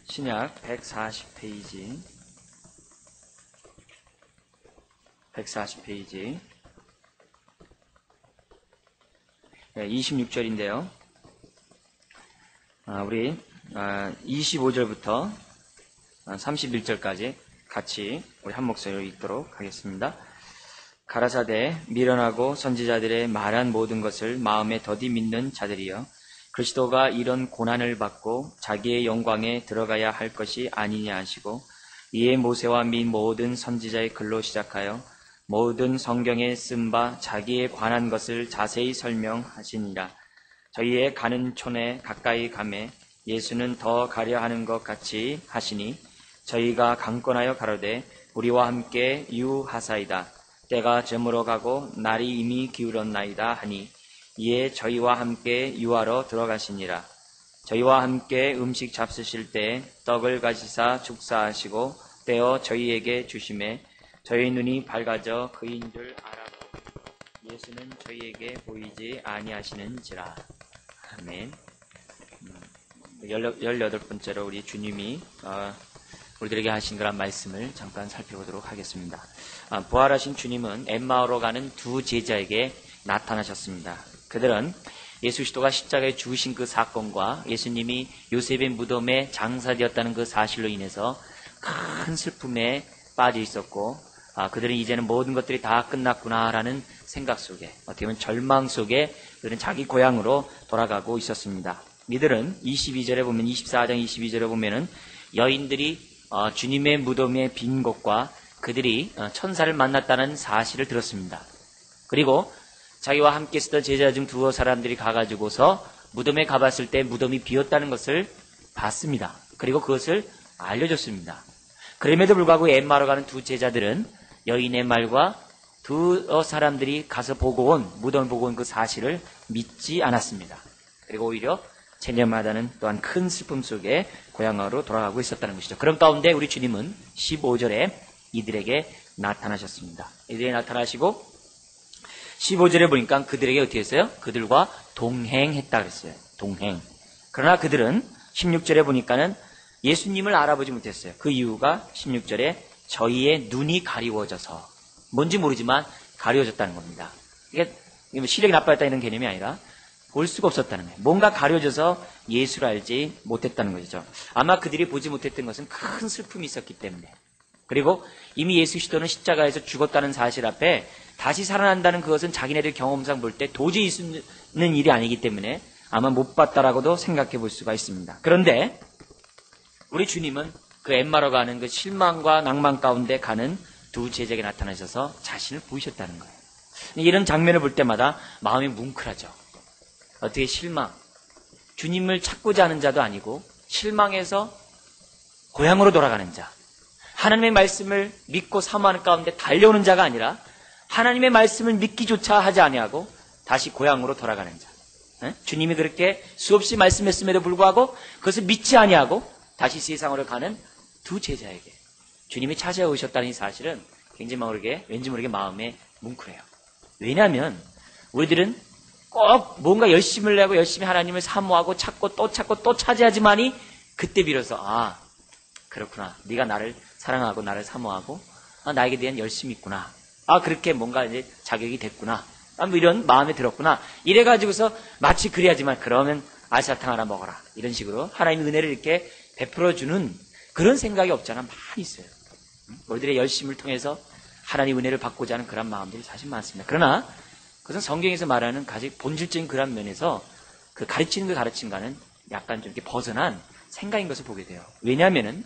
신약 140페이지 26절인데요. 우리 25절부터 31절까지 같이 우리 한 목소리로 읽도록 하겠습니다. 가라사대 미련하고 선지자들의 말한 모든 것을 마음에 더디 믿는 자들이여, 그리스도가 이런 고난을 받고 자기의 영광에 들어가야 할 것이 아니냐 하시고, 이에 모세와 및 모든 선지자의 글로 시작하여 모든 성경에 쓴 바 자기에 관한 것을 자세히 설명하시니라. 저희의 가는 촌에 가까이 가매 예수는 더 가려 하는 것 같이 하시니, 저희가 강권하여 가로되 우리와 함께 유하사이다. 때가 저물어 가고 날이 이미 기울었나이다 하니, 이에 저희와 함께 유하러 들어가시니라. 저희와 함께 음식 잡수실 때 떡을 가지사 축사하시고 떼어 저희에게 주심에, 저희 눈이 밝아져 그인 줄 알았고 예수는 저희에게 보이지 아니하시는지라. 아멘. 18번째로 우리 주님이 우리들에게 하신 그런 말씀을 잠깐 살펴보도록 하겠습니다. 부활하신 주님은 엠마오로 가는 두 제자에게 나타나셨습니다. 그들은 예수 그리스도가 십자가에 죽으신 그 사건과 예수님이 요셉의 무덤에 장사되었다는 그 사실로 인해서 큰 슬픔에 빠져 있었고, 그들은 이제는 모든 것들이 다 끝났구나라는 생각 속에, 어떻게 보면 절망 속에 그들은 자기 고향으로 돌아가고 있었습니다. 이들은 22절에 보면, 24장 22절에 보면은 여인들이 주님의 무덤의 빈 곳과 그들이 천사를 만났다는 사실을 들었습니다. 그리고 자기와 함께 있었던 제자 중 두어 사람들이 가가지고서 무덤에 가봤을 때 무덤이 비었다는 것을 봤습니다. 그리고 그것을 알려줬습니다. 그럼에도 불구하고 엠마오로 가는 두 제자들은 여인의 말과 두 사람들이 가서 보고 온, 무덤을 보고 온 그 사실을 믿지 않았습니다. 그리고 오히려 체념하다는 또한 큰 슬픔 속에 고향으로 돌아가고 있었다는 것이죠. 그런 가운데 우리 주님은 15절에 이들에게 나타나셨습니다. 이들에게 나타나시고 15절에 보니까 그들에게 어떻게 했어요? 그들과 동행했다 그랬어요. 동행. 그러나 그들은 16절에 보니까는 예수님을 알아보지 못했어요. 그 이유가 16절에 저희의 눈이 가리워져서, 뭔지 모르지만 가리워졌다는 겁니다. 이게 시력이 나빠졌다 이런 개념이 아니라 볼 수가 없었다는 거예요. 뭔가 가려져서 예수를 알지 못했다는 것이죠. 아마 그들이 보지 못했던 것은 큰 슬픔이 있었기 때문에, 그리고 이미 예수 그리스도는 십자가에서 죽었다는 사실 앞에 다시 살아난다는 그것은 자기네들 경험상 볼 때 도저히 있는 일이 아니기 때문에 아마 못 봤다라고도 생각해 볼 수가 있습니다. 그런데 우리 주님은 그 엠마오로 가는 그 실망과 낭만 가운데 가는 두 제자에게 나타나셔서 자신을 보이셨다는 거예요. 이런 장면을 볼 때마다 마음이 뭉클하죠. 어떻게 실망, 주님을 찾고자 하는 자도 아니고 실망해서 고향으로 돌아가는 자, 하나님의 말씀을 믿고 사모하는 가운데 달려오는 자가 아니라 하나님의 말씀을 믿기조차 하지 아니하고 다시 고향으로 돌아가는 자. 주님이 그렇게 수없이 말씀했음에도 불구하고 그것을 믿지 아니하고 다시 세상으로 가는 두 제자에게 주님이 찾아오셨다는 이 사실은 굉장히 왠지 모르게 마음에 뭉클해요. 왜냐하면 우리들은 꼭 뭔가 열심을 내고 열심히 하나님을 사모하고 찾고 또 찾아야지만이 그때 비로소 그렇구나, 네가 나를 사랑하고 나를 사모하고 나에게 대한 열심이 있구나, 그렇게 뭔가 이제 자격이 됐구나, 뭐 이런 마음에 들었구나, 이래가지고서 마치 그래야지만, 그러면 알사탕 하나 먹어라, 이런 식으로 하나님의 은혜를 이렇게 베풀어주는 그런 생각이 없잖아. 많이 있어요. 우리들의 열심을 통해서 하나님의 은혜를 받고자 하는 그런 마음들이 사실 많습니다. 그러나 그것은 성경에서 말하는 가장 본질적인 그런 면에서 그 가르치는 그 가르침과는 약간 좀 이렇게 벗어난 생각인 것을 보게 돼요. 왜냐하면은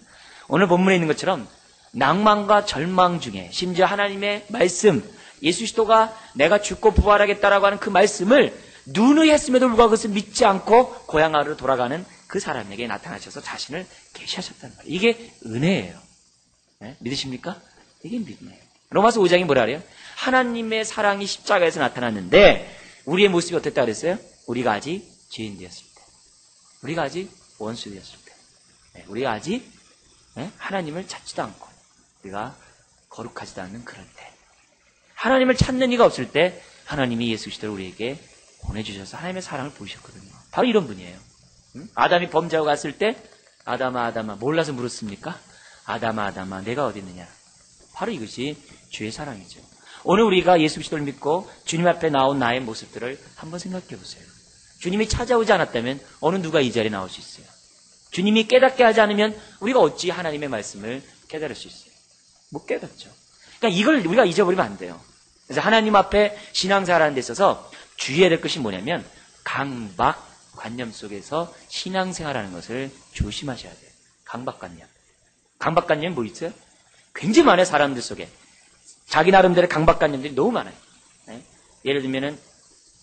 오늘 본문에 있는 것처럼 낭만과 절망 중에, 심지어 하나님의 말씀, 예수 그리스도가 내가 죽고 부활하겠다라고 하는 그 말씀을 누누이 했음에도 불구하고 그것을 믿지 않고 고향으로 돌아가는 그 사람에게 나타나셔서 자신을 계시하셨다는 말이에요. 이게 은혜예요. 네? 믿으십니까? 이게 은혜예요. 로마서 5장이 뭐라 그래요? 하나님의 사랑이 십자가에서 나타났는데 우리의 모습이 어땠다 그랬어요? 우리가 아직 죄인 되었을 때, 우리가 아직 원수 되었을 때, 우리가 아직 하나님을 찾지도 않고 우리가 거룩하지도 않는 그럴 때, 하나님을 찾는 이가 없을 때 하나님이 예수 그리스도를 우리에게 보내주셔서 하나님의 사랑을 보이셨거든요. 바로 이런 분이에요. 아담이 범죄하고 갔을 때 아담아, 아담아, 몰라서 물었습니까? 아담아, 아담아, 내가 어디 있느냐? 바로 이것이 주의 사랑이죠. 오늘 우리가 예수 그리스도를 믿고 주님 앞에 나온 나의 모습들을 한번 생각해 보세요. 주님이 찾아오지 않았다면 어느 누가 이 자리에 나올 수 있어요? 주님이 깨닫게 하지 않으면 우리가 어찌 하나님의 말씀을 깨달을 수 있어요? 못 깨닫죠. 그러니까 이걸 우리가 잊어버리면 안 돼요. 그래서 하나님 앞에 신앙생활하는 데 있어서 주의해야 될 것이 뭐냐면 강박관념 속에서 신앙생활하는 것을 조심하셔야 돼요. 강박관념. 강박관념이 뭐 있어요? 굉장히 많아요. 사람들 속에. 자기 나름대로 강박관념들이 너무 많아요. 네? 예를 들면은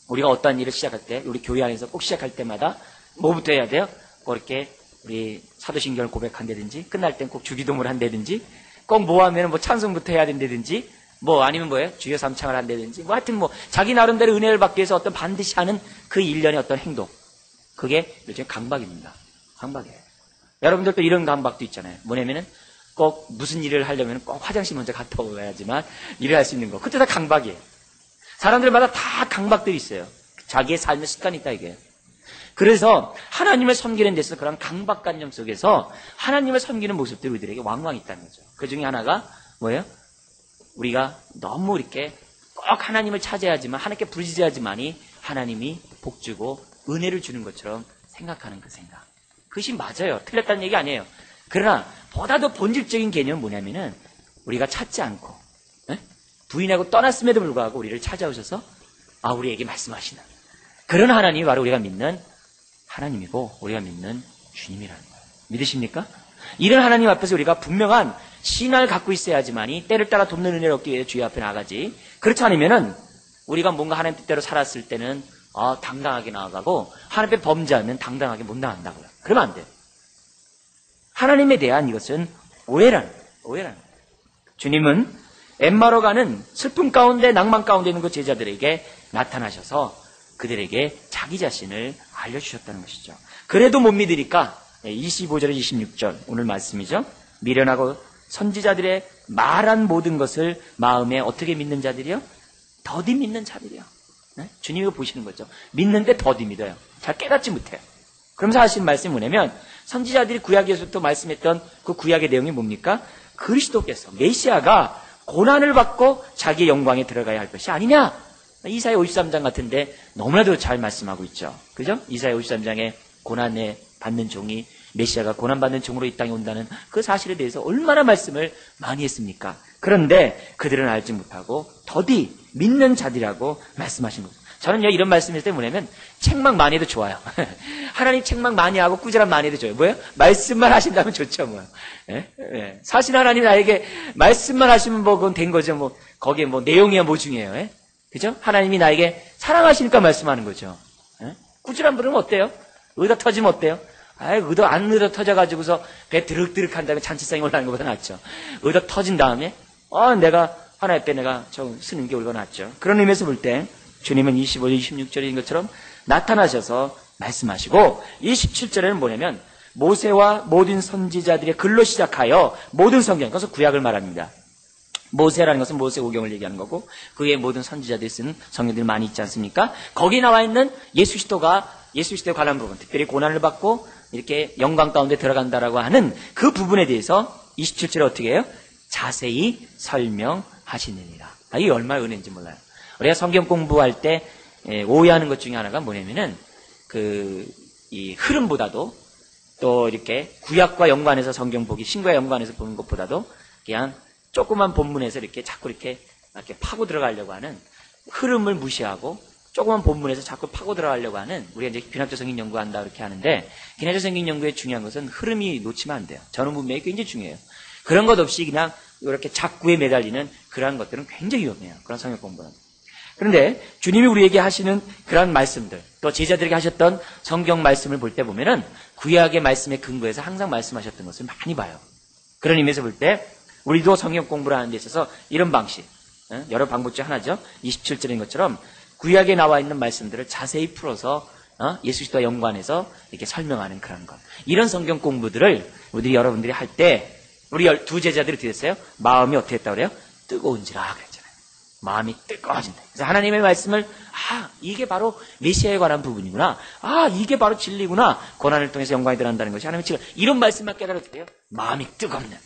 우리가 어떠한 일을 시작할 때, 우리 교회 안에서 꼭 시작할 때마다 뭐부터 해야 돼요? 꼭 이렇게 우리 사도신경을 고백한다든지, 끝날 땐 꼭 주기도문을 한다든지, 꼭 뭐 하면 뭐 찬송부터 해야 된다든지, 뭐 아니면 뭐예요? 주여 삼창을 한다든지, 뭐 하여튼 뭐 자기 나름대로 은혜를 받기 위해서 어떤 반드시 하는 그 일련의 어떤 행동. 그게 일종의 강박입니다. 강박이에요. 여러분들도 이런 강박도 있잖아요. 뭐냐면은 꼭 무슨 일을 하려면 꼭 화장실 먼저 갔다 오야지만 일을 할 수 있는 거. 그때 다 강박이에요. 사람들마다 다 강박들이 있어요. 자기의 삶의 습관이 있다 이게요. 그래서 하나님을 섬기는 데서 그런 강박관념 속에서 하나님을 섬기는 모습들이 우리들에게 왕왕 있다는 거죠. 그 중에 하나가 뭐예요? 우리가 너무 이렇게 꼭 하나님을 찾아야지만, 하나님께 부르짖어야지만이 하나님이 복주고 은혜를 주는 것처럼 생각하는 그 생각. 그것이 맞아요. 틀렸다는 얘기 아니에요. 그러나 보다 더 본질적인 개념은 뭐냐면은 우리가 찾지 않고 부인하고 떠났음에도 불구하고 우리를 찾아오셔서 우리에게 말씀하시는 그런 하나님이 바로 우리가 믿는 하나님이고 우리가 믿는 주님이라는 거예요. 믿으십니까? 이런 하나님 앞에서 우리가 분명한 신앙을 갖고 있어야지만이 때를 따라 돕는 은혜를 얻기 위해 주의 앞에 나가지. 그렇지 않으면은 우리가 뭔가 하나님 뜻대로 살았을 때는 당당하게 나아가고 하나님 앞에 범죄하면 당당하게 못 나간다고요. 그러면 안 돼요. 하나님에 대한 이것은 오해라는 거예요. 주님은 엠마로 가는 슬픔 가운데 낭만 가운데 있는 그 제자들에게 나타나셔서 그들에게 자기 자신을 알려주셨다는 것이죠. 그래도 못 믿으니까 25절 26절 오늘 말씀이죠. 미련하고 선지자들의 말한 모든 것을 마음에 어떻게 믿는 자들이요? 더디 믿는 자들이요. 네? 주님이 보시는 거죠. 믿는데 더디 믿어요. 잘 깨닫지 못해요. 그러면서 하신 말씀이 뭐냐면 선지자들이 구약에서부터 말씀했던 그 구약의 내용이 뭡니까? 그리스도께서 메시아가 고난을 받고 자기의 영광에 들어가야 할 것이 아니냐? 이사야 53장 같은데 너무나도 잘 말씀하고 있죠. 그죠? 이사야 53장에 고난에 받는 종이 메시아가 고난받는 종으로 이 땅에 온다는 그 사실에 대해서 얼마나 말씀을 많이 했습니까? 그런데 그들은 알지 못하고 더디 믿는 자들이라고 말씀하신 거죠. 저는요 이런 말씀일 때 뭐냐면 책망 많이 해도 좋아요. 하나님 책망 많이 하고 꾸지람 많이 해도 좋아요. 뭐예요? 말씀만 하신다면 좋죠. 뭐. 예? 예. 사실 하나님 나에게 말씀만 하시면 뭐 그건 된 거죠. 뭐 거기에 뭐 내용이야 뭐 중요해요. 예? 그죠? 하나님이 나에게 사랑하시니까 말씀하는 거죠. 예? 꾸지람 부르면 어때요? 의도 터지면 어때요? 의도 안 의도 터져가지고서 배 드륵드륵 한 다음에 잔치상에 올라가는 것보다 낫죠. 의도 터진 다음에 내가 하나님 앞에 내가 좀 쓰는 게 올가 낫죠. 그런 의미에서 볼 때 주님은 25절 26절인 것처럼 나타나셔서 말씀하시고 27절에는 뭐냐면 모세와 모든 선지자들의 글로 시작하여 모든 성경, 그래서 구약을 말합니다. 모세라는 것은 모세오경을 얘기하는 거고 그의 모든 선지자들이 쓴 성경들이 많이 있지 않습니까? 거기 나와 있는 예수 그리스도에 관한 부분, 특별히 고난을 받고 이렇게 영광 가운데 들어간다라고 하는 그 부분에 대해서 27절에 어떻게 해요? 자세히 설명하시느니라. 이게 얼마나 은혜인지 몰라요. 우리가 성경 공부할 때 오해하는 것 중에 하나가 뭐냐면은 이 흐름보다도 또 이렇게 구약과 연관해서 성경 보기, 신구와 연관해서 보는 것보다도 그냥 조그만 본문에서 이렇게 자꾸 이렇게 파고 들어가려고 하는 흐름을 무시하고 조그만 본문에서 자꾸 파고 들어가려고 하는 우리가 이제 귀납적 성경 연구한다 그렇게 하는데 귀납적 성경 연구의 중요한 것은 흐름이 놓치면 안 돼요. 전원 문맥이 굉장히 중요해요. 그런 것 없이 그냥 이렇게 작구에 매달리는 그러한 것들은 굉장히 위험해요. 그런 성경 공부는. 그런데 주님이 우리에게 하시는 그런 말씀들, 또 제자들에게 하셨던 성경 말씀을 볼 때 보면은 구약의 말씀에 근거해서 항상 말씀하셨던 것을 많이 봐요. 그런 의미에서 볼 때 우리도 성경 공부를 하는 데 있어서 이런 방식, 여러 방법 중 하나죠. 27절인 것처럼 구약에 나와 있는 말씀들을 자세히 풀어서 예수 그리스도와 연관해서 이렇게 설명하는 그런 것. 이런 성경 공부들을 여러분들이 할 때 우리 두 제자들이 어떻게 됐어요? 마음이 어떻게 했다고 그래요? 뜨거운지라 그랬잖아요. 마음이 뜨거워진다. 그래서 하나님의 말씀을 이게 바로 메시아에 관한 부분이구나. 이게 바로 진리구나. 고난을 통해서 영광이 드러난다는 것이 하나님의 진리. 이런 말씀만 깨달을 때요. 마음이 뜨겁는.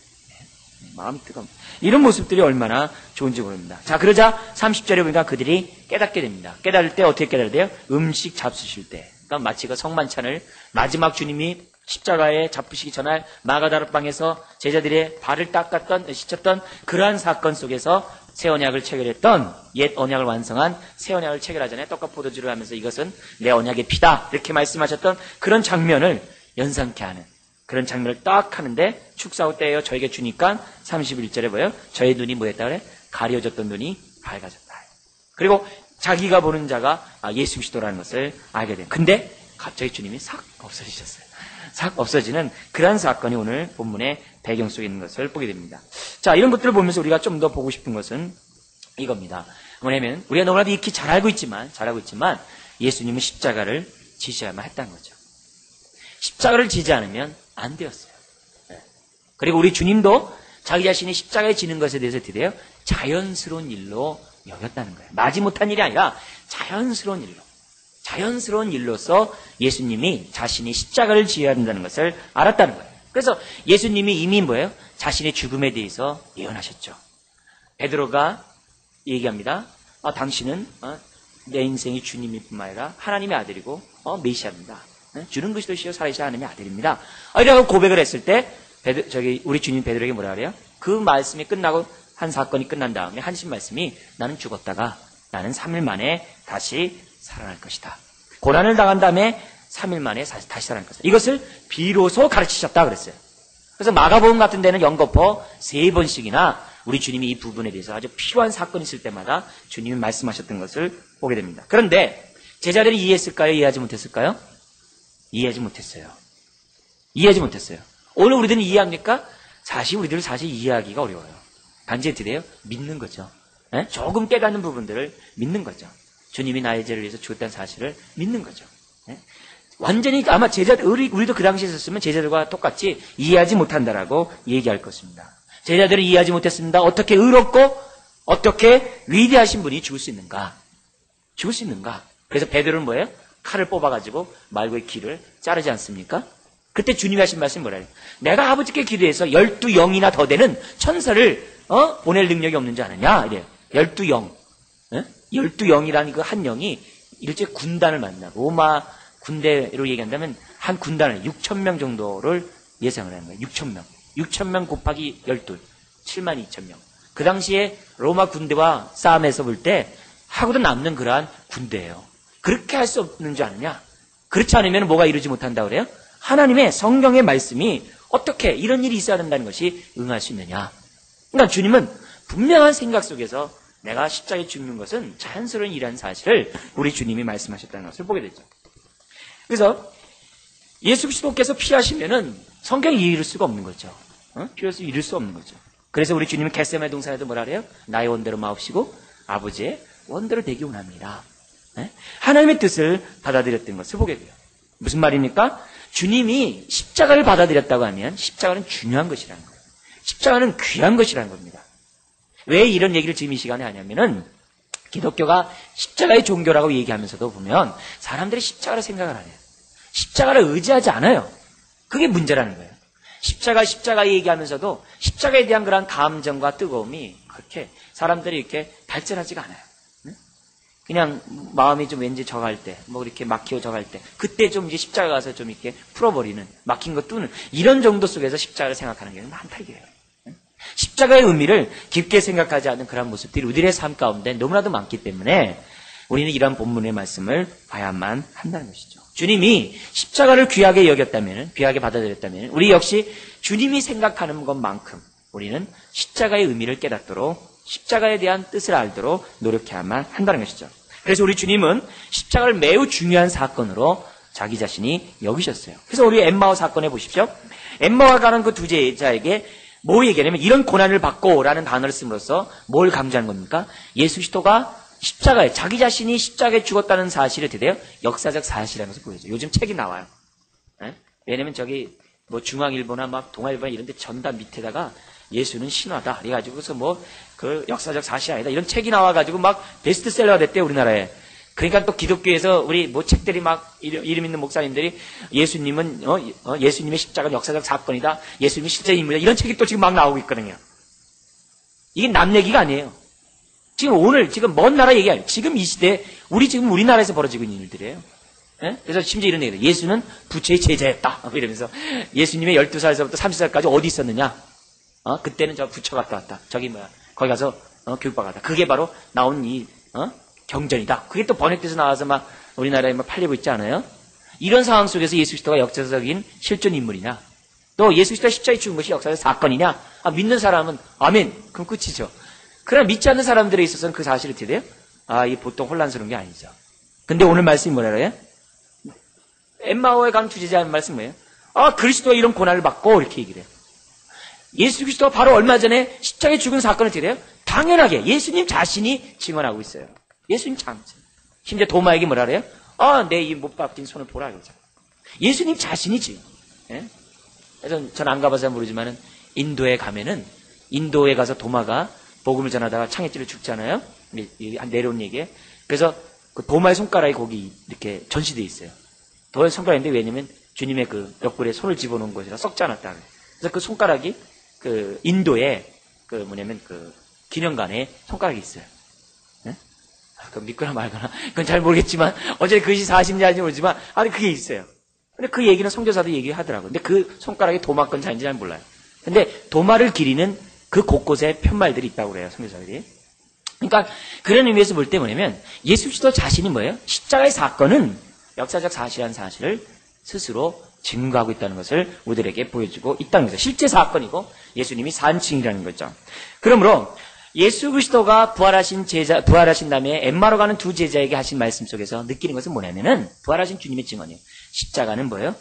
마음이 뜨겁는. 이런 모습들이 얼마나 좋은지 모릅니다. 자, 그러자 30절에 보니까 그들이 깨닫게 됩니다. 깨달을 때 어떻게 깨달아야 돼요? 음식 잡수실 때. 그러니까 마치 그 성만찬을 마지막 주님이 십자가에 잡히시기 전날 마가다락방에서 제자들의 발을 씻었던 그러한 사건 속에서 새 언약을 체결했던 옛 언약을 완성한 새 언약을 체결하잖아요. 떡과 포도주를 하면서 이것은 내 언약의 피다 이렇게 말씀하셨던 그런 장면을 연상케 하는 그런 장면을 딱 하는데 축사후 때에요 저에게 주니까 31절에 뭐예요? 저의 눈이 뭐였다 그래? 가려졌던 눈이 밝아졌다. 그리고 자기가 보는 자가 예수 그리스도라는 것을 알게 돼요. 근데 갑자기 주님이 싹 없어지셨어요. 싹 없어지는 그러한 사건이 오늘 본문의 배경 속에 있는 것을 보게 됩니다. 자, 이런 것들을 보면서 우리가 좀 더 보고 싶은 것은 이겁니다. 뭐냐면 우리가 너무나도 익히 잘 알고 있지만 예수님은 십자가를 지셔야만 했다는 거죠. 십자가를 지지 않으면 안 되었어요. 그리고 우리 주님도 자기 자신이 십자가에 지는 것에 대해서 어떻게 돼요? 자연스러운 일로 여겼다는 거예요. 마지못한 일이 아니라 자연스러운 일로. 자연스러운 일로서 예수님이 자신이 십자가를 지어야 한다는 것을 알았다는 거예요. 그래서 예수님이 이미 뭐예요? 자신의 죽음에 대해서 예언하셨죠. 베드로가 얘기합니다. 당신은 내 인생의 주님뿐만 아니라 하나님의 아들이고 메시아입니다. 주는 그리스도시요 살아계신 하나님의 아들입니다. 이라고 고백을 했을 때 우리 주님 베드로에게 뭐라 그래요? 그 말씀이 끝나고 한 사건이 끝난 다음에 하신 말씀이 나는 죽었다가 나는 3일 만에 다시 살아날 것이다. 고난을 당한 다음에 3일 만에 다시 살아날 것이다. 이것을 비로소 가르치셨다 그랬어요. 그래서 마가복음 같은 데는 연거푸 3번씩이나 우리 주님이 이 부분에 대해서 아주 필요한 사건이 있을 때마다 주님이 말씀하셨던 것을 보게 됩니다. 그런데 제자들이 이해했을까요? 이해하지 못했을까요? 이해하지 못했어요. 이해하지 못했어요. 오늘 우리들은 이해합니까? 우리들은 사실 이해하기가 어려워요. 단지 어떻게 돼요? 믿는 거죠. 조금 깨닫는 부분들을 믿는 거죠. 주님이 나의 죄를 위해서 죽었다는 사실을 믿는 거죠. 완전히 아마 우리도 그 당시에 있었으면 제자들과 똑같이 이해하지 못한다라고 얘기할 것입니다. 제자들은 이해하지 못했습니다. 어떻게 의롭고 어떻게 위대하신 분이 죽을 수 있는가? 죽을 수 있는가? 그래서 베드로는 뭐예요? 칼을 뽑아가지고 말고의 길을 자르지 않습니까? 그때 주님이 하신 말씀이 뭐라요? 내가 아버지께 기도해서 12영이나 더 되는 천사를 보낼 능력이 없는 줄 아느냐? 이래요. 12영. 12영이라는 그 한 영이 일제 군단을 만나. 로마 군대로 얘기한다면 한 군단을 6,000명 정도를 예상을 하는 거예요. 6,000명. 6,000명 곱하기 12. 72,000명. 그 당시에 로마 군대와 싸움에서 볼 때 하고도 남는 그러한 군대예요. 그렇게 할 수 없는 줄 아느냐? 그렇지 않으면 뭐가 이루지 못한다고 그래요? 하나님의 성경의 말씀이 어떻게 이런 일이 있어야 된다는 것이 응할 수 있느냐? 그러니까 주님은 분명한 생각 속에서 내가 십자가에 죽는 것은 자연스러운 일이라는 사실을 우리 주님이 말씀하셨다는 것을 보게 되죠. 그래서 예수 그리스도께서 피하시면은 성경이 이룰 수가 없는 거죠. 피해서 이룰 수 없는 거죠. 그래서 우리 주님은 겟세마네 동산에도 뭐라 그래요? 나의 원대로 마옵시고 아버지의 원대로 되기 원합니다. 하나님의 뜻을 받아들였던 것을 보게 돼요. 무슨 말입니까? 주님이 십자가를 받아들였다고 하면 십자가는 중요한 것이라는 거예요. 십자가는 귀한 것이라는 겁니다. 왜 이런 얘기를 지금 이 시간에 하냐면은 기독교가 십자가의 종교라고 얘기하면서도 보면 사람들이 십자가를 생각을 안 해요. 십자가를 의지하지 않아요. 그게 문제라는 거예요. 십자가 얘기하면서도 십자가에 대한 그런 감정과 뜨거움이 그렇게 사람들이 이렇게 발전하지가 않아요. 그냥 마음이 좀 왠지 저갈 때, 이렇게 막히고 저갈 때, 그때 좀 이제 십자가 가서 좀 이렇게 풀어버리는, 막힌 거 뚫는, 이런 정도 속에서 십자가를 생각하는 게 많다 이게요. 십자가의 의미를 깊게 생각하지 않는 그런 모습들이 우리들의 삶 가운데 너무나도 많기 때문에 우리는 이런 본문의 말씀을 봐야만 한다는 것이죠. 주님이 십자가를 귀하게 여겼다면, 귀하게 받아들였다면, 우리 역시 주님이 생각하는 것만큼 우리는 십자가의 의미를 깨닫도록 십자가에 대한 뜻을 알도록 노력해야만 한다는 것이죠. 그래서 우리 주님은 십자가를 매우 중요한 사건으로 자기 자신이 여기셨어요. 그래서 우리 엠마오 사건에 보십시오. 엠마오가 가는 그 두 제자에게 뭐 얘기하냐면 이런 고난을 받고 라는 단어를 씀으로써 뭘 강조하는 겁니까? 예수 그리스도가 십자가에 자기 자신이 십자가에 죽었다는 사실이 어떻게 돼요? 역사적 사실이라는 것을 보여줘요. 요즘 책이 나와요. 왜냐면 저기 중앙일보나 동아일보나 이런 데 전단 밑에다가 예수는 신화다. 그래가지고서 뭐, 그 역사적 사실이 아니다. 이런 책이 나와가지고 막 베스트셀러가 됐대, 우리나라에. 그러니까 또 기독교에서 우리 뭐 책들이 막 이름 있는 목사님들이 예수님은, 예수님의 십자가는 역사적 사건이다. 예수님이 실제 인물이다. 이런 책이 또 지금 막 나오고 있거든요. 이게 남 얘기가 아니에요. 지금 오늘, 지금 먼 나라 얘기 아니에요. 지금 이 시대에, 지금 우리나라에서 벌어지고 있는 일들이에요. 예? 그래서 심지어 이런 얘기예요. 예수는 부처의 제자였다. 이러면서 예수님의 12살에서부터 30살까지 어디 있었느냐? 그때는 저 부처 갔다 왔다. 저기 뭐야. 거기 가서 교육받았다. 그게 바로 나온 이 경전이다. 그게 또 번역돼서 나와서 막 우리나라에 막 팔리고 있지 않아요? 이런 상황 속에서 예수 그리스도가 역사적인 실존 인물이냐? 또 예수 그리스도가 십자가에 죽은 것이 역사적 사건이냐? 믿는 사람은 아멘. 그럼 끝이죠. 그러나 믿지 않는 사람들에 있어서는 그 사실이 어떻게 돼요? 이 보통 혼란스러운 게 아니죠. 근데 오늘 말씀이 뭐라 그래요? 엠마오에 간 주제자의 말씀 뭐예요? 그리스도가 이런 고난을 받고 이렇게 얘기를 해요. 예수 그리스도가 바로 얼마 전에 십자가에 죽은 사건을 어떻게 돼요? 당연하게 예수님 자신이 증언하고 있어요. 예수님 자신. 심지어 도마에게 뭐라 그래요? 내 이 못 박힌 손을 보라 그러죠. 예수님 자신이지. 예? 그래서 전 안 가봐서 모르지만은 인도에 가면은 인도에 가서 도마가 복음을 전하다가 창에 찔려 죽잖아요. 내려온 얘기에. 그래서 그 도마의 손가락이 거기 이렇게 전시되어 있어요. 도마의 손가락인데 왜냐면 주님의 그 옆구리에 손을 집어넣은 것이라 썩지 않았다. 그래서 그 손가락이 그 인도에 그 기념관에 손가락이 있어요. 네? 그 믿거나 말거나 그건 잘 모르겠지만 어제 그것이 사실인지 아닌지 모르지만 그게 있어요. 근데 그 얘기는 선교사도 얘기하더라고요. 근데 그 손가락이 도마 건지 아닌지 잘 몰라요. 근데 도마를 기리는 그 곳곳에 편말들이 있다고 그래요, 선교사들이. 그러니까 그런 의미에서 볼 때 뭐냐면 예수 그리스도 자신이 뭐예요? 십자가의 사건은 역사적 사실이라는 사실을 스스로 증거하고 있다는 것을 우리들에게 보여주고 있다는 거죠. 실제 사건이고 예수님이 산증이라는 거죠. 그러므로 예수 그리스도가 부활하신 다음에 엠마로 가는 두 제자에게 하신 말씀 속에서 느끼는 것은 뭐냐면은 부활하신 주님의 증언이에요. 십자가는 뭐예요?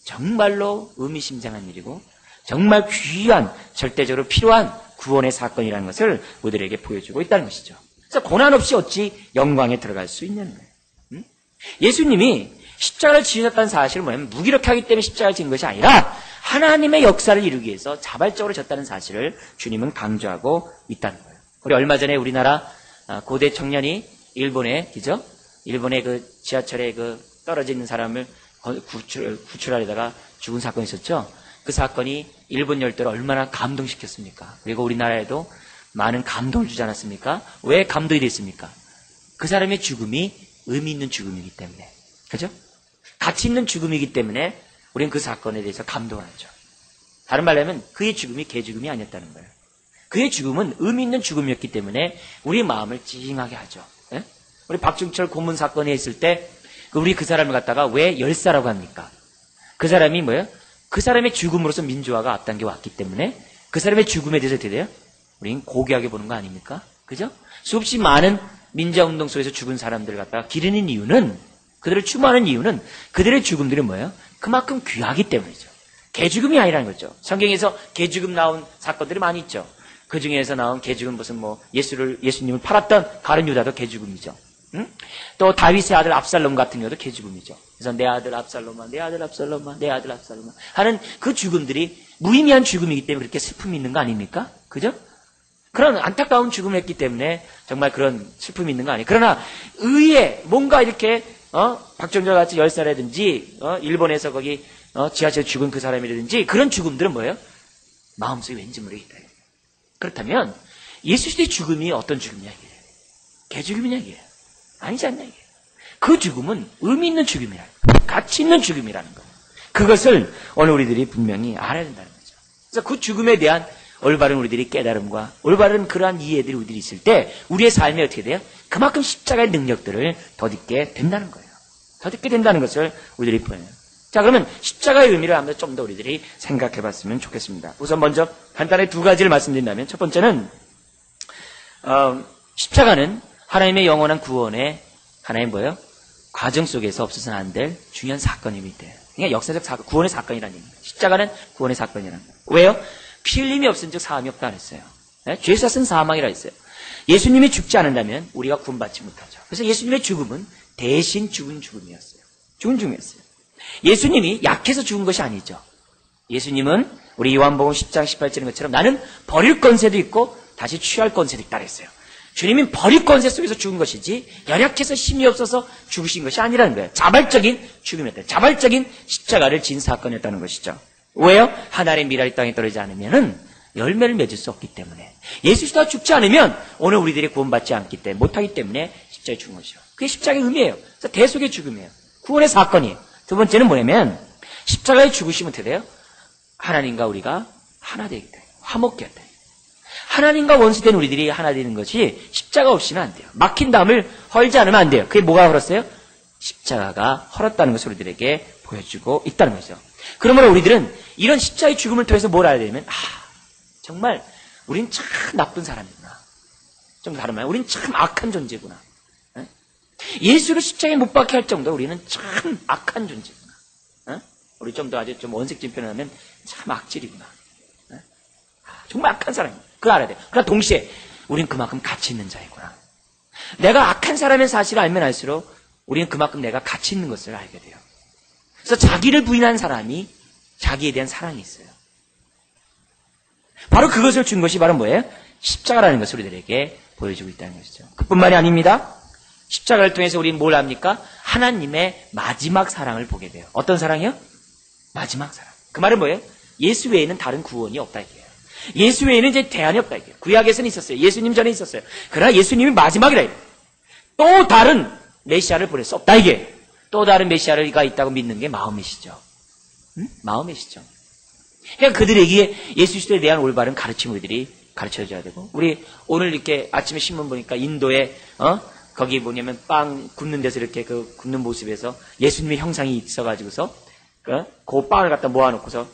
정말로 의미심장한 일이고 정말 귀한 절대적으로 필요한 구원의 사건이라는 것을 우리들에게 보여주고 있다는 것이죠. 그래서 고난 없이 어찌 영광에 들어갈 수 있냐는 거예요. 예수님이 십자가를 지으셨다는 사실은 뭐냐면 무기력하게 하기 때문에 십자가를 지은 것이 아니라 하나님의 역사를 이루기 위해서 자발적으로 졌다는 사실을 주님은 강조하고 있다는 거예요. 우리 얼마 전에 우리나라 고대 청년이 일본의 그 지하철에 그 떨어져 있는 사람을 구출하려다가 죽은 사건이 있었죠. 그 사건이 일본 열도를 얼마나 감동시켰습니까? 그리고 우리나라에도 많은 감동을 주지 않았습니까? 왜 감동이 됐습니까? 그 사람의 죽음이 의미 있는 죽음이기 때문에. 그죠? 가치 있는 죽음이기 때문에 우리는 그 사건에 대해서 감동을 하죠. 다른 말로 하면 그의 죽음이 개죽음이 아니었다는 거예요. 그의 죽음은 의미 있는 죽음이었기 때문에 우리 마음을 찡하게 하죠. 예? 우리 박중철 고문 사건에 있을 때 우리 그 사람을 갖다가 왜 열사라고 합니까? 그 사람이 뭐예요? 그 사람의 죽음으로써 민주화가 앞당겨 왔기 때문에 그 사람의 죽음에 대해서 어떻게 돼요? 우리는 고귀하게 보는 거 아닙니까? 그죠? 수없이 많은 민주화운동 속에서 죽은 사람들을 갖다가 기르는 이유는 그들을 추모하는 이유는 그들의 죽음들이 뭐예요? 그만큼 귀하기 때문이죠. 개죽음이 아니라는 거죠. 성경에서 개죽음 나온 사건들이 많이 있죠. 그 중에서 나온 개죽음 무슨 예수님을 팔았던 가룟 유다도 개죽음이죠. 응? 또 다윗의 아들 압살롬 같은 경우도 개죽음이죠. 그래서 내 아들 압살롬아, 내 아들 압살롬아, 내 아들 압살롬아 하는 그 죽음들이 무의미한 죽음이기 때문에 그렇게 슬픔이 있는 거 아닙니까? 그죠? 그런 안타까운 죽음을 했기 때문에 정말 그런 슬픔이 있는 거 아니에요. 그러나 의에 뭔가 이렇게 박정철 같이 열사라든지 일본에서 거기 지하철 죽은 그 사람이라든지 그런 죽음들은 뭐예요? 마음속에 왠지 모르겠다. 그렇다면 예수 그리스도의 죽음이 어떤 죽음이냐 이게? 개죽음이냐 이게? 아니지 않냐 이게? 그 죽음은 의미 있는 죽음이라는 거예요. 가치 있는 죽음이라는 거예요. 그것을 오늘 우리들이 분명히 알아야 된다는 거죠. 그래서 그 죽음에 대한 올바른 우리들이 깨달음과 올바른 그러한 이해들이 우리들이 있을 때 우리의 삶이 어떻게 돼요? 그만큼 십자가의 능력들을 덧입게 된다는 거예요. 덧입게 된다는 것을 우리들이 보여요. 자, 그러면 십자가의 의미를 한번 좀 더 우리들이 생각해 봤으면 좋겠습니다. 우선 먼저 간단하게 두 가지를 말씀드린다면 첫 번째는 십자가는 하나님의 영원한 구원의 하나의 뭐예요? 과정 속에서 없어서는 안 될 중요한 사건입니다. 그러니까 역사적 사건, 구원의 사건이라는 얘기입니다. 십자가는 구원의 사건이라는 거예요. 왜요? 피 흘림이 없은 즉 사함이 없다 그랬어요. 네? 죄사 쓴 사망이라 했어요. 예수님이 죽지 않는다면 우리가 구원받지 못하죠. 그래서 예수님의 죽음은 대신 죽은 죽음이었어요. 죽은 죽음이었어요. 예수님이 약해서 죽은 것이 아니죠. 예수님은 우리 요한복음 10장 18절인 것처럼 나는 버릴 권세도 있고 다시 취할 권세도 있다 그랬어요. 주님이 버릴 권세 속에서 죽은 것이지 연약해서 힘이 없어서 죽으신 것이 아니라는 거예요. 자발적인 죽음이었다. 자발적인 십자가를 진 사건이었다는 것이죠. 왜요? 하나님의 미랄이 땅에 떨어지지 않으면은 열매를 맺을 수 없기 때문에, 예수가 죽지 않으면 오늘 우리들이 구원받지 않기 때문에, 못하기 때문에 십자가에 죽은 것이죠. 그게 십자가의 의미예요. 그래서 대속의 죽음이에요. 구원의 사건이에요. 두 번째는 뭐냐면 십자가에 죽으시면 어떻게 돼요? 하나님과 우리가 하나 되기 때문에, 화목케 했다. 하나님과 원수된 우리들이 하나 되는 것이 십자가 없이는 안 돼요. 막힌 담을 헐지 않으면 안 돼요. 그게 뭐가 헐었어요? 십자가가 헐었다는 것을 우리들에게 보여주고 있다는 거죠. 그러므로 우리들은 이런 십자가의 죽음을 통해서 뭘 알아야 되냐면, 정말 우린 참 나쁜 사람이구나. 좀 다른 말, 우린 참 악한 존재구나. 예수를 십자가에 못 박게 할 정도 우리는 참 악한 존재구나. 우리 좀 더 아주 좀 원색적인 표현을 하면 참 악질이구나. 정말 악한 사람이구나. 그거 알아야 돼요. 그러나 동시에 우린 그만큼 가치 있는 자이구나. 내가 악한 사람의 사실을 알면 알수록 우리는 그만큼 내가 가치 있는 것을 알게 돼요. 그래서 자기를 부인한 사람이 자기에 대한 사랑이 있어요. 바로 그것을 준 것이 바로 뭐예요? 십자가라는 것을 우리들에게 보여주고 있다는 것이죠. 그뿐만이 아닙니다. 십자가를 통해서 우리는 뭘 합니까? 하나님의 마지막 사랑을 보게 돼요. 어떤 사랑이요? 마지막 사랑. 그 말은 뭐예요? 예수 외에는 다른 구원이 없다 이게요. 예수 외에는 이제 대안이 없다 이게요. 구약에서는 있었어요. 예수님 전에 있었어요. 그러나 예수님이 마지막이라 이게요. 또 다른 메시아를 보낼 수 없다 이게. 또 다른 메시아가 있다고 믿는 게 마음이시죠. 마음이시죠. 그러니까 그들에게 예수 그리스도에 대한 올바른 가르침 우리들이 가르쳐줘야 되고, 우리 오늘 이렇게 아침에 신문 보니까 인도에 거기 뭐냐면 빵 굽는 데서 이렇게 그 굽는 모습에서 예수님의 형상이 있어가지고서 그 빵을 갖다 모아놓고서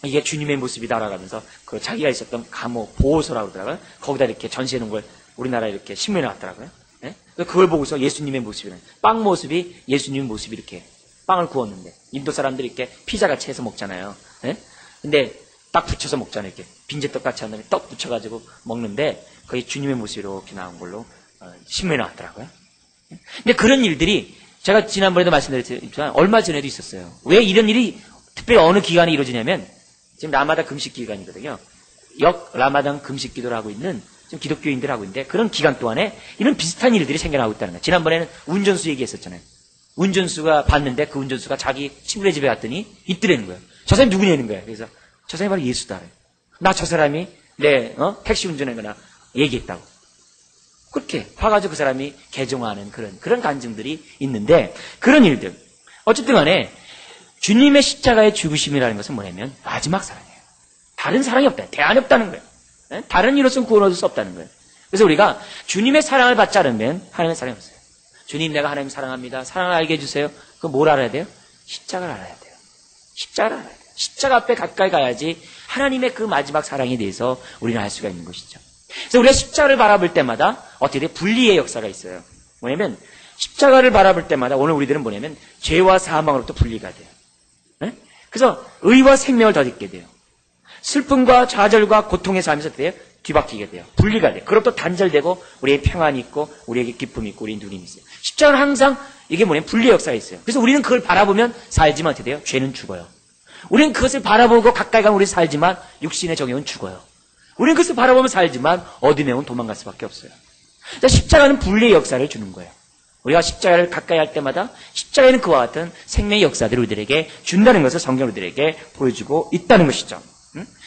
이게 주님의 모습이다라면서 그 자기가 있었던 감옥 보호소라고 그러더라고요. 거기다 이렇게 전시해 놓은 걸 우리나라에 이렇게 신문에 놨더라고요. 예? 그걸 보고서 예수님의 모습이라는, 빵 모습이 예수님의 모습이 이렇게 빵을 구웠는데, 인도 사람들이 이렇게 피자같이 해서 먹잖아요. 예? 근데 딱 붙여서 먹잖아요. 이렇게 빈대떡 같이 한 다음에 떡 붙여가지고 먹는데 거기 주님의 모습이 이렇게 나온 걸로 신문에 나왔더라고요. 근데 그런 일들이 제가 지난번에도 말씀드렸지만 얼마 전에도 있었어요. 왜 이런 일이 특별히 어느 기간에 이루어지냐면, 지금 라마다 금식 기간이거든요. 라마단 금식 기도를 하고 있는 지금 기독교인들 하고 있는데, 그런 기간 동안에 이런 비슷한 일들이 생겨나고 있다는 거예요. 지난번에는 운전수 얘기했었잖아요. 운전수가 봤는데 그 운전수가 자기 친구네 집에 갔더니 있더라는 거예요. 저 사람이 누구냐는 거예요. 그래서 저 사람이 바로 예수다. 나 저 사람이 내 택시 운전하거나 얘기했다고. 그렇게 화가지고 그 사람이 개종하는 그런 간증들이 있는데, 그런 일들. 어쨌든 간에 주님의 십자가의 죽으심이라는 것은 뭐냐면 마지막 사랑이에요. 다른 사랑이 없다. 대안이 없다는 거예요. 다른 이로서는 구원 얻을 수 없다는 거예요. 그래서 우리가 주님의 사랑을 받지 않으면 하나님의 사랑이 없어요. 주님, 내가 하나님 사랑합니다. 사랑을 알게 해주세요. 그럼 뭘 알아야 돼요? 십자가를 알아야 돼요. 십자가를 알아야 돼요. 십자가 앞에 가까이 가야지 하나님의 그 마지막 사랑에 대해서 우리는 알 수가 있는 것이죠. 그래서 우리가 십자가를 바라볼 때마다 어떻게 돼? 분리의 역사가 있어요. 뭐냐면 십자가를 바라볼 때마다 오늘 우리들은 뭐냐면 죄와 사망으로부터 분리가 돼요. 네? 그래서 의와 생명을 덧입게 돼요. 슬픔과 좌절과 고통의 삶에서 어떻게 돼요? 뒤바뀌게 돼요. 분리가 돼요. 그로부터 단절되고 우리의 평안이 있고 우리에게 기쁨이 있고 우리의 누림이 있어요. 십자가는 항상 이게 뭐냐면 분리의 역사가 있어요. 그래서 우리는 그걸 바라보면 살지만 어떻게 돼요? 죄는 죽어요. 우리는 그것을 바라보고 가까이 가면 우리 살지만 육신의 정욕은 죽어요. 우리는 그것을 바라보면 살지만 어둠의 영은 도망갈 수밖에 없어요. 그러니까 십자가는 분리의 역사를 주는 거예요. 우리가 십자가를 가까이 할 때마다 십자가에는 그와 같은 생명의 역사들을 우리들에게 준다는 것을 성경 우리들에게 보여주고 있다는 것이죠.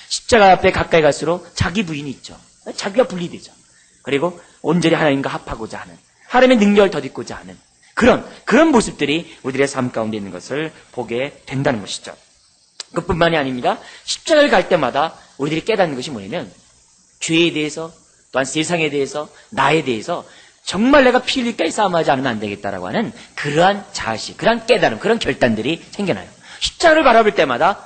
십자가 앞에 가까이 갈수록 자기 부인이 있죠. 자기가 분리되죠. 그리고 온전히 하나님과 합하고자 하는, 하나님의 능력을 덧입고자 하는 그런 모습들이 우리들의 삶 가운데 있는 것을 보게 된다는 것이죠. 그뿐만이 아닙니다. 십자가를 갈 때마다 우리들이 깨닫는 것이 뭐냐면 죄에 대해서, 또한 세상에 대해서, 나에 대해서 정말 내가 피 흘릴까지 싸움하지 않으면 안 되겠다라고 하는 그러한 자식, 그러한 깨달음, 그런 결단들이 생겨나요. 십자가를 바라볼 때마다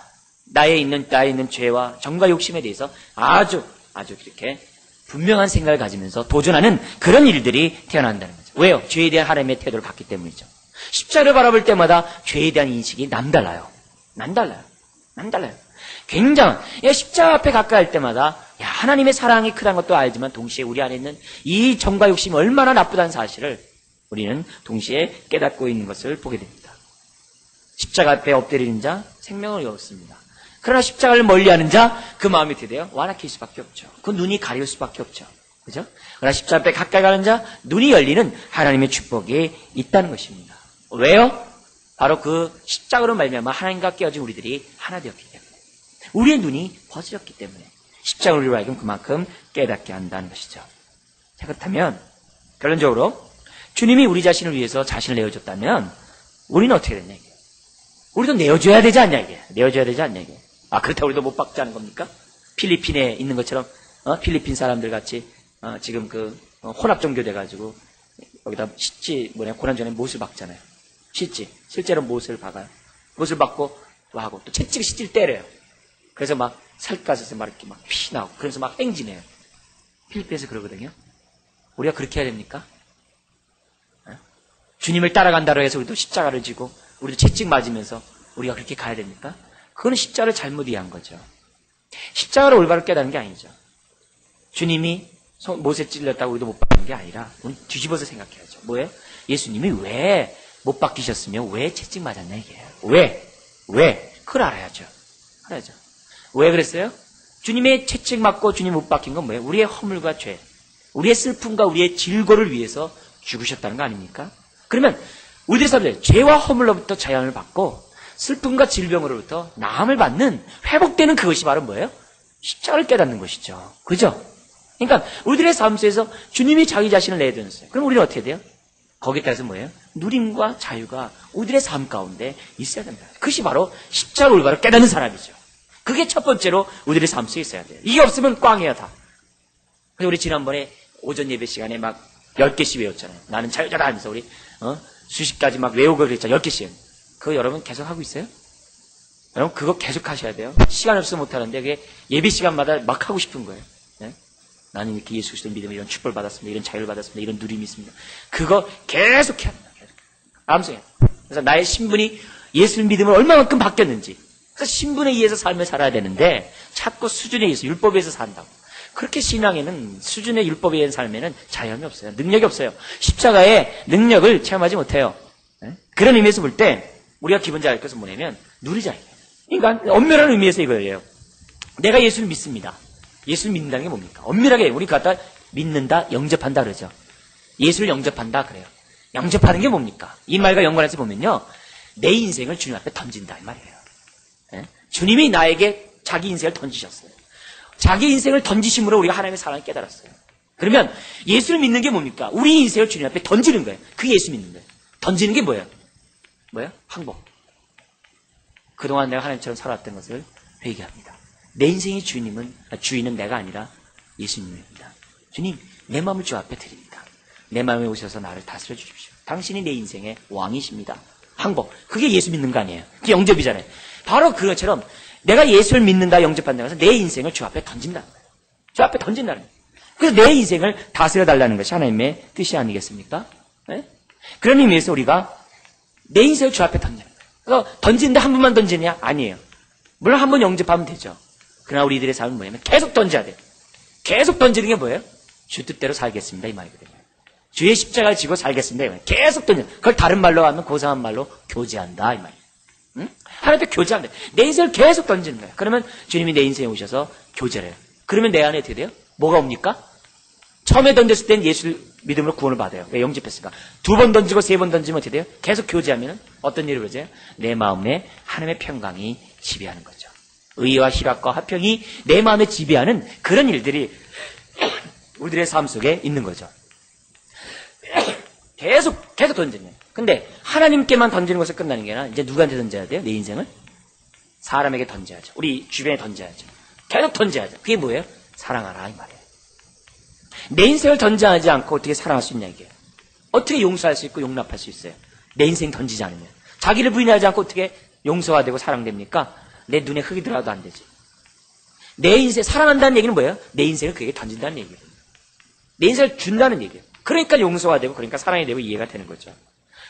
나에 있는 죄와 정과 욕심에 대해서 아주 이렇게 분명한 생각을 가지면서 도전하는 그런 일들이 태어난다는 거죠. 왜요? 죄에 대한 하나님의 태도를 봤기 때문이죠. 십자가를 바라볼 때마다 죄에 대한 인식이 남달라요. 굉장한, 십자가 앞에 가까이 할 때마다 하나님의 사랑이 크다는 것도 알지만 동시에 우리 안에 있는 이 정과 욕심이 얼마나 나쁘다는 사실을 우리는 동시에 깨닫고 있는 것을 보게 됩니다. 십자가 앞에 엎드리는 자 생명을 얻습니다. 그러나 십자가를 멀리하는 자, 그 마음이 어떻게 돼요? 완악해질 수밖에 없죠. 그 눈이 가려울 수밖에 없죠. 그죠? 그러나 십자가 앞에 가까이 가는 자, 눈이 열리는 하나님의 축복이 있다는 것입니다. 왜요? 바로 그 십자가로 말미암아 하나님과 깨어진 우리들이 하나 되었기 때문에, 우리의 눈이 벗어졌기 때문에 십자가를 우리로 하여금 그만큼 깨닫게 한다는 것이죠. 자, 그렇다면 결론적으로 주님이 우리 자신을 위해서 자신을 내어줬다면 우리는 어떻게 되냐 이게? 우리도 내어줘야 되지 않냐 이게? 내어줘야 되지 않냐 이게? 아, 그렇다고 우리도 못 박자는 겁니까? 필리핀에 있는 것처럼 필리핀 사람들 같이 지금 혼합종교 돼가지고 여기다 시치 고난전에 못을 박잖아요. 시치 실제로 못을 박아요. 못을 박고 또 하고 또 채찍 시치를 때려요. 그래서 막 살갗에서 막 이렇게 막 피 나고 그래서 막 행진해요. 필리핀에서 그러거든요. 우리가 그렇게 해야 됩니까? 주님을 따라간다고 해서 우리도 십자가를 지고 우리도 채찍 맞으면서 우리가 그렇게 가야 됩니까? 그거는 십자가를 잘못 이해한 거죠. 십자가를 올바로 깨닫는 게 아니죠. 주님이 못에 찔렸다고 우리도 못 박는 게 아니라 우리 뒤집어서 생각해야죠. 뭐예요? 예수님이 왜 못 박히셨으며 왜 채찍 맞았냐 이게요. 왜? 그걸 알아야죠. 왜 그랬어요? 주님의 채찍 맞고 주님 못 박힌 건 뭐예요? 우리의 허물과 죄, 우리의 슬픔과 우리의 질고를 위해서 죽으셨다는 거 아닙니까? 그러면 우리들의 삶에 죄와 허물로부터 자연을 받고 슬픔과 질병으로부터 나음을 받는, 회복되는 그것이 바로 뭐예요? 십자가를 깨닫는 것이죠. 그죠? 그러니까 우리들의 삶 속에서 주님이 자기 자신을 내어줬어요. 그럼 우리는 어떻게 돼요? 거기에 따라서 뭐예요? 누림과 자유가 우리들의 삶 가운데 있어야 된다. 그것이 바로 십자가를 올바로 깨닫는 사람이죠. 그게 첫 번째로 우리들의 삶 속에 있어야 돼요. 이게 없으면 꽝이에요, 다. 그래서 우리 지난번에 오전 예배 시간에 막 10개씩 외웠잖아요. 나는 자유자다 하면서 우리 수십 가지 막 외우고 그랬잖아요. 10개씩. 그거 여러분 계속 하고 있어요? 여러분 그거 계속 하셔야 돼요. 시간 없어서 못하는데 그게 예배 시간마다 막 하고 싶은 거예요. 네? 나는 이렇게 예수 그리스도 믿으면 이런 축복을 받았습니다. 이런 자유를 받았습니다. 이런 누림이 있습니다. 그거 계속 해야 됩니다. 암송해야 돼요. 그래서 나의 신분이 예수를 믿으면 얼마만큼 바뀌었는지, 그래서 신분에 의해서 삶을 살아야 되는데 자꾸 수준에 의해서 율법에 의해서 산다고. 그렇게 신앙에는 수준의 율법에 의한 삶에는 자연이 없어요. 능력이 없어요. 십자가의 능력을 체험하지 못해요. 네? 그런 의미에서 볼 때 우리가 기본적으로 알 것은 뭐냐면 누리자. 그러니까 엄밀한 의미에서 이거예요. 내가 예수를 믿습니다. 예수를 믿는다는 게 뭡니까? 엄밀하게 우리 갖다 믿는다, 영접한다 그러죠. 예수를 영접한다 그래요. 영접하는 게 뭡니까? 이 말과 연관해서 보면요, 내 인생을 주님 앞에 던진다 이 말이에요. 네? 주님이 나에게 자기 인생을 던지셨어요. 자기 인생을 던지심으로 우리가 하나님의 사랑을 깨달았어요. 그러면 예수를 믿는 게 뭡니까? 우리 인생을 주님 앞에 던지는 거예요. 그게 예수 믿는 거예요. 던지는 게 뭐예요? 항복. 그동안 내가 하나님처럼 살아왔던 것을 회개합니다. 내 인생의 주인은 내가 아니라 예수님입니다. 주님, 내 마음을 주 앞에 드립니다. 내 마음에 오셔서 나를 다스려 주십시오. 당신이 내 인생의 왕이십니다. 항복. 그게 예수 믿는 거 아니에요. 그게 영접이잖아요. 바로 그것처럼 내가 예수를 믿는다, 영접한다 해서 내 인생을 주 앞에 던진다. 주 앞에 던진다는 거예요. 그래서 내 인생을 다스려 달라는 것이 하나님의 뜻이 아니겠습니까? 네? 그런 의미에서 우리가 내 인생을 주 앞에 던지는 거예요. 그래서 던지는데 한 번만 던지느냐? 아니에요. 물론 한 번 영접하면 되죠. 그러나 우리들의 삶은 뭐냐면 계속 던져야 돼요. 계속 던지는 게 뭐예요? 주 뜻대로 살겠습니다 이 말이거든요. 주의 십자가를 지고 살겠습니다 이 말이에요. 계속 던져. 그걸 다른 말로 하면 고상한 말로 교제한다 이 말이에요. 응? 하나님께 교제한다. 내 인생을 계속 던지는 거예요. 그러면 주님이 내 인생에 오셔서 교제를 해요. 그러면 내 안에 어떻게 돼요? 뭐가 옵니까? 처음에 던졌을 땐 예수 믿음으로 구원을 받아요. 왜? 영접했으니까. 2번 던지고 3번 던지면 어떻게 돼요? 계속 교제하면 어떤 일이 벌어져요? 내 마음에 하나님의 평강이 지배하는 거죠. 의와 희락과 화평이 내 마음에 지배하는 그런 일들이 우리들의 삶 속에 있는 거죠. 계속 던지는 거예요. 근데 하나님께만 던지는 것을 끝나는 게 아니라 이제 누구한테 던져야 돼요? 내 인생을? 사람에게 던져야죠. 우리 주변에 던져야죠. 계속 던져야죠. 그게 뭐예요? 사랑하라 이 말이에요. 내 인생을 던져하지 않고 어떻게 사랑할 수 있냐 이게. 어떻게 용서할 수 있고 용납할 수 있어요? 내 인생 던지지 않으면. 자기를 부인하지 않고 어떻게 용서가 되고 사랑됩니까? 내 눈에 흙이 들어가도 안 되지. 내 인생 사랑한다는 얘기는 뭐예요? 내 인생을 그에게 던진다는 얘기예요. 내 인생을 준다는 얘기예요. 그러니까 용서가 되고 그러니까 사랑이 되고 이해가 되는 거죠.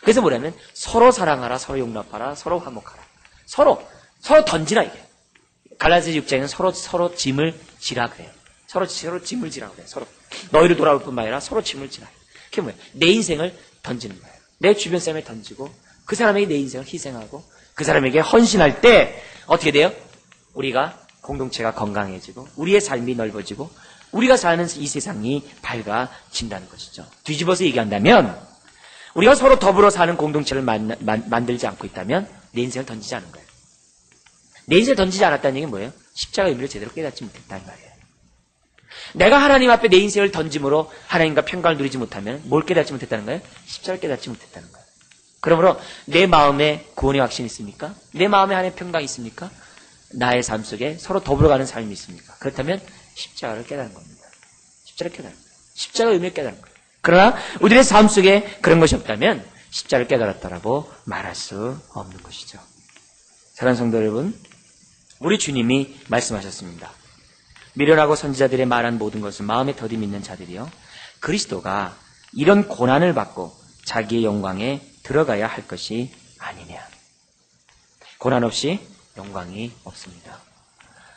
그래서 뭐냐면 서로 사랑하라, 서로 용납하라, 서로 화목하라. 서로 던지라 이게. 갈라디아 6장에는 서로 짐을 지라 그래요. 서로 짐을 지라 그래요. 서로 너희를 돌아올 뿐만 아니라 서로 짐을 지라. 그게 뭐예요? 내 인생을 던지는 거예요. 내 주변 사람에 던지고 그 사람에게 내 인생을 희생하고 그 사람에게 헌신할 때 어떻게 돼요? 우리가 공동체가 건강해지고 우리의 삶이 넓어지고 우리가 사는 이 세상이 밝아진다는 것이죠. 뒤집어서 얘기한다면 우리가 서로 더불어 사는 공동체를 만들지 않고 있다면 내 인생을 던지지 않은 거예요. 내 인생을 던지지 않았다는 얘기는 뭐예요? 십자가의 의미를 제대로 깨닫지 못했다는 말이에요. 내가 하나님 앞에 내 인생을 던짐으로 하나님과 평강을 누리지 못하면 뭘 깨닫지 못했다는 거예요? 십자가를 깨닫지 못했다는 거예요. 그러므로 내 마음에 구원의 확신이 있습니까? 내 마음에 하나님의 평강이 있습니까? 나의 삶 속에 서로 더불어가는 삶이 있습니까? 그렇다면 십자가를 깨닫는 겁니다. 십자가를 깨닫는 거예요. 십자가의 의미를 깨닫는 거예요. 그러나 우리의 삶 속에 그런 것이 없다면 십자가를 깨달았다라고 말할 수 없는 것이죠. 사랑하는 성도 여러분, 우리 주님이 말씀하셨습니다. 미련하고 선지자들의 말한 모든 것을 마음에 더디 믿는 자들이요, 그리스도가 이런 고난을 받고 자기의 영광에 들어가야 할 것이 아니냐. 고난 없이 영광이 없습니다.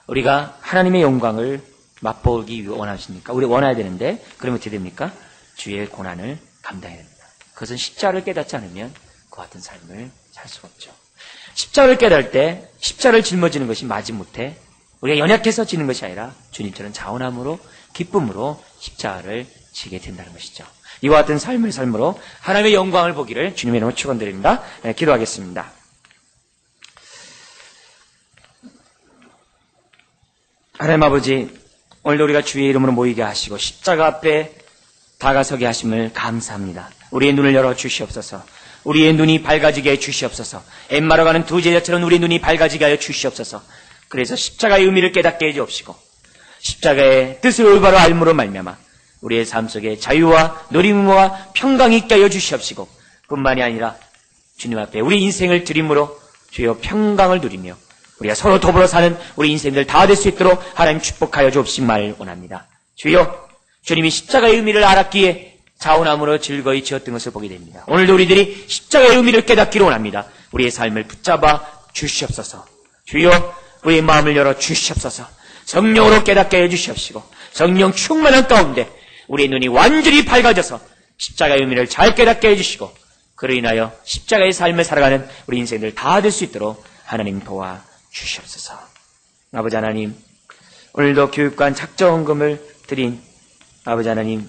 우리가 하나님의 영광을 맛보기 원하십니까? 우리 원해야 되는데 그러면 어떻게 됩니까? 주의 고난을 감당해야 됩니다. 그것은 십자가를 깨닫지 않으면 그 같은 삶을 살 수가 없죠. 십자가를 깨달을 때 십자가를 짊어지는 것이 마지못해 우리가 연약해서 지는 것이 아니라 주님처럼 자원함으로 기쁨으로 십자가를 지게 된다는 것이죠. 이와 같은 삶을 삶으로 하나님의 영광을 보기를 주님의 이름으로 축원드립니다. 기도하겠습니다. 하나님 아버지, 오늘도 우리가 주의 이름으로 모이게 하시고 십자가 앞에 다가서게 하심을 감사합니다. 우리의 눈을 열어 주시옵소서. 우리의 눈이 밝아지게 해 주시옵소서. 엠마로 가는 두 제자처럼 우리의 눈이 밝아지게 하여 주시옵소서. 그래서 십자가의 의미를 깨닫게 해 주옵시고 십자가의 뜻을 올바로 알므로 말미암아 우리의 삶 속에 자유와 노림과 평강이 있게 하여 주시옵시고 뿐만이 아니라 주님 앞에 우리 인생을 드림으로 주여 평강을 누리며 우리가 서로 더불어 사는 우리 인생들 다 될 수 있도록 하나님 축복하여 주옵시기를 원합니다. 주여, 주님이 십자가의 의미를 알았기에 자원함으로 즐거이 지었던 것을 보게 됩니다. 오늘도 우리들이 십자가의 의미를 깨닫기를 원합니다. 우리의 삶을 붙잡아 주시옵소서. 주여, 우리의 마음을 열어 주시옵소서. 성령으로 깨닫게 해주시옵시고 성령 충만한 가운데 우리의 눈이 완전히 밝아져서 십자가의 의미를 잘 깨닫게 해주시고 그로 인하여 십자가의 삶을 살아가는 우리 인생들 다 될 수 있도록 하나님 도와주시옵소서. 아버지 하나님, 오늘도 교육관 작정헌금을 드린 아버지 하나님,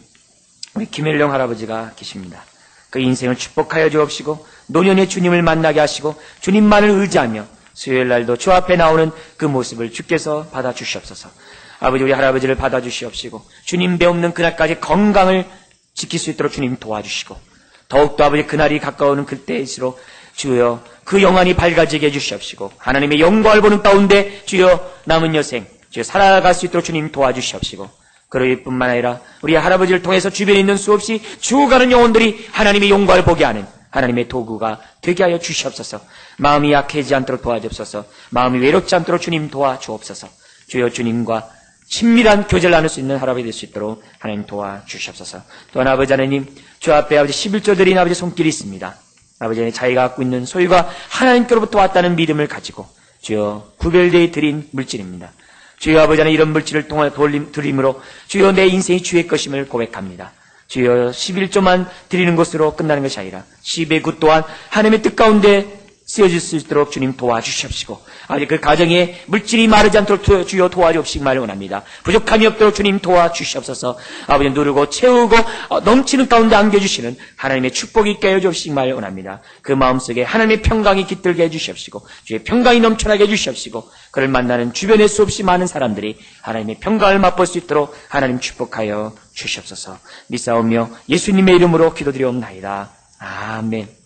우리 김일령 할아버지가 계십니다. 그 인생을 축복하여 주옵시고 노년의 주님을 만나게 하시고 주님만을 의지하며 수요일 날도 주 앞에 나오는 그 모습을 주께서 받아주시옵소서. 아버지, 우리 할아버지를 받아주시옵시고 주님 배없는 그날까지 건강을 지킬 수 있도록 주님 도와주시고 더욱더 아버지 그날이 가까우는 그때일수록 주여 그 영안이 밝아지게 해주시옵시고 하나님의 영광을 보는 가운데 주여 남은 여생 주여 살아갈 수 있도록 주님 도와주시옵시고 그럴 뿐만 아니라 우리 할아버지를 통해서 주변에 있는 수없이 죽어가는 영혼들이 하나님의 영광을 보게 하는 하나님의 도구가 되게 하여 주시옵소서. 마음이 약해지지 않도록 도와주옵소서. 마음이 외롭지 않도록 주님 도와주옵소서. 주여 주님과 친밀한 교제를 나눌 수 있는 할아버지 될 수 있도록 하나님 도와주시옵소서. 또한 아버지 하나님, 주 앞에 아버지 11조 드린 아버지 손길이 있습니다. 아버지 하나님, 자기가 갖고 있는 소유가 하나님께로부터 왔다는 믿음을 가지고 주여 구별되어 드린 물질입니다. 주여 아버지 하나님, 이런 물질을 통해 드림으로 주여 내 인생이 주의 것임을 고백합니다. 주여 11조만 드리는 것으로 끝나는 것이 아니라 10의 굿 또한 하나님의 뜻 가운데 쓰여질 수 있도록 주님 도와주시옵시고 아버지 그 가정에 물질이 마르지 않도록 주여 도와주옵시기를 원합니다. 부족함이 없도록 주님 도와주시옵소서. 아버지 누르고 채우고 넘치는 가운데 안겨주시는 하나님의 축복이 있게 해주옵시기를 원합니다. 그 마음속에 하나님의 평강이 깃들게 해주시옵시고 주의 평강이 넘쳐나게 해주시옵시고 그를 만나는 주변에 수없이 많은 사람들이 하나님의 평강을 맛볼 수 있도록 하나님 축복하여 주시옵소서. 믿사오며 예수님의 이름으로 기도드리옵나이다. 아멘.